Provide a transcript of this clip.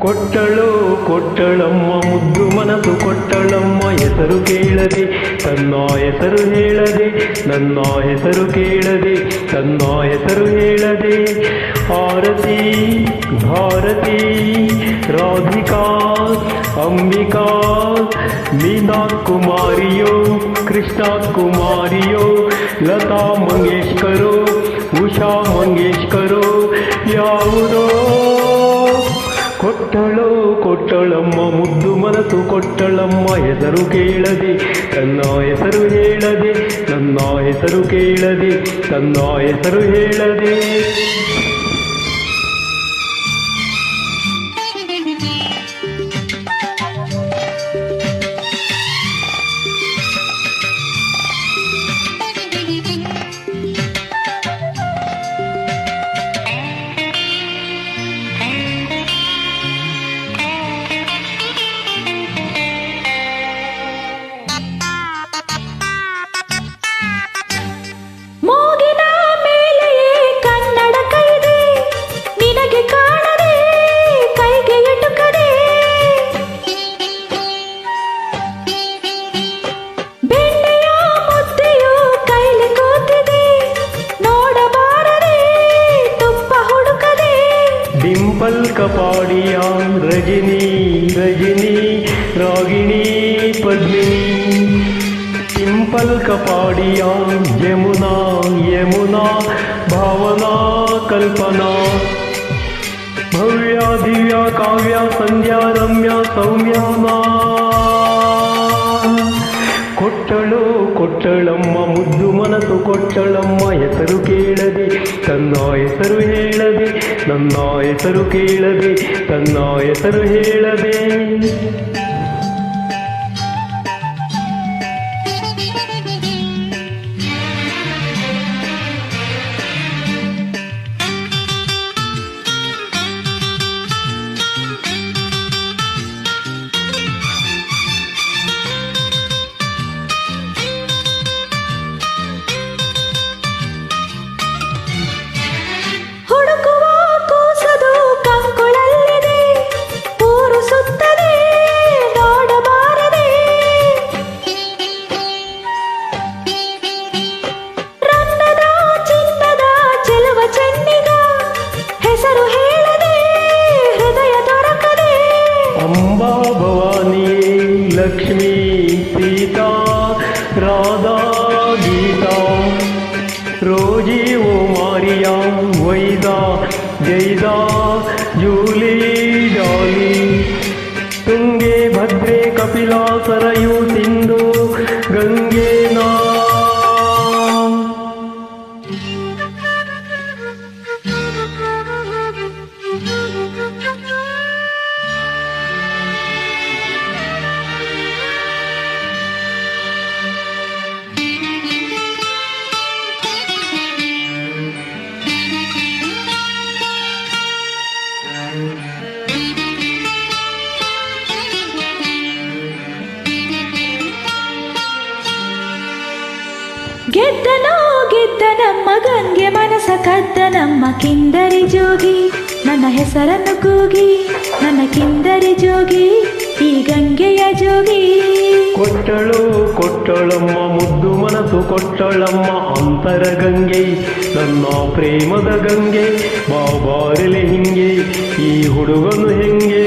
ಕೊಟ್ಟಳು ಕೊಟ್ಟಳಮ್ಮ ಮುದ್ದು ಮನಸ್ಸು ಕೊಟ್ಟಳಮ್ಮ ಹೆಸರು ಕೇಳದೆ ತನ್ನ ಹೆಸರು ಹೇಳದೆ ನನ್ನ ಹೆಸರು ಕೇಳದೆ ತನ್ನ ಹೆಸರು ಹೇಳದೆ ಆರತಿ ಭಾರತಿ ರಾಧಿಕಾ ಅಂಬಿಕಾ ಮೀನಾ ಕುಮಾರಿಯೋ ಕೃಷ್ಣ ಕುಮಾರಿಯೋ ಲತಾ ಮಂಗೇಶ್ಕರೋ ಉಷಾ ಮಂಗೇಶ್ಕರೋ ಯಾವುದೋ ಕೊಟ್ಟಳು ಕೊಟ್ಟಳಮ್ಮ ಮುದ್ದು ಮನಸ್ಸು ಕೊಟ್ಟಳಮ್ಮ ಹೆಸರು ಕೇಳದೆ ತನ್ನ ಹೆಸರು ಹೇಳದೆ ನನ್ನ ಹೆಸರು ಕೇಳದೆ ತನ್ನ ಹೆಸರು ಹೇಳದೆ डिंपल कपाड़िया रजनी रजनी रागिणी पद्मिनी डिंपल कपाड़िया यमुना यमुना भावना कल्पना भव्या दिव्या काव्या संध्या रम्या सौम्या ಕೊಟ್ಟಳು ಕೊಟ್ಟಳಮ್ಮ ಮುದ್ದು ಮನಸ್ಸು ಕೊಟ್ಟಳಮ್ಮ ಹೆಸರು ಕೇಳದೆ ತನ್ನ ಹೆಸರು ಹೇಳದೆ ನನ್ನ ಹೆಸರು ಕೇಳದೆ ತನ್ನ ಹೆಸರು ಹೇಳದೆ लक्ष्मी सीता राधा गीता रोजी ओ मारिया वैदा जैदा जूली डाली ತುಂಗೆ ಭದ್ರೆ ಕಪಿಲಾ ಸರಯೂ ಸಿಂಧು ಗಂಗೆ ನಾ ಗೆದ್ದನೋ ಗೆದ್ದ ನಮ್ಮ ಗಂಗೆ ಮನಸ ಕದ್ದ ನಮ್ಮ ಕಿಂದರಿ ಜೋಗಿ ನನ್ನ ಹೆಸರನ್ನು ಕೂಗಿ ನನ್ನ ಕಿಂದರಿ ಜೋಗಿ ಈ ಗಂಗೆಯ ಜೋಗಿ ಕೊಟ್ಟಳು ಕೊಟ್ಟಳಮ್ಮ ಮುದ್ದು ಮನಸ್ಸು ಕೊಟ್ಟಳಮ್ಮ ಅಂತರ ಗಂಗೆ ನನ್ನ ಪ್ರೇಮದ ಗಂಗೆ ಬಾಬಾರಲೆ ಹಿಂಗೆ ಈ ಹುಡುಗನು ಹೆಂಗೆ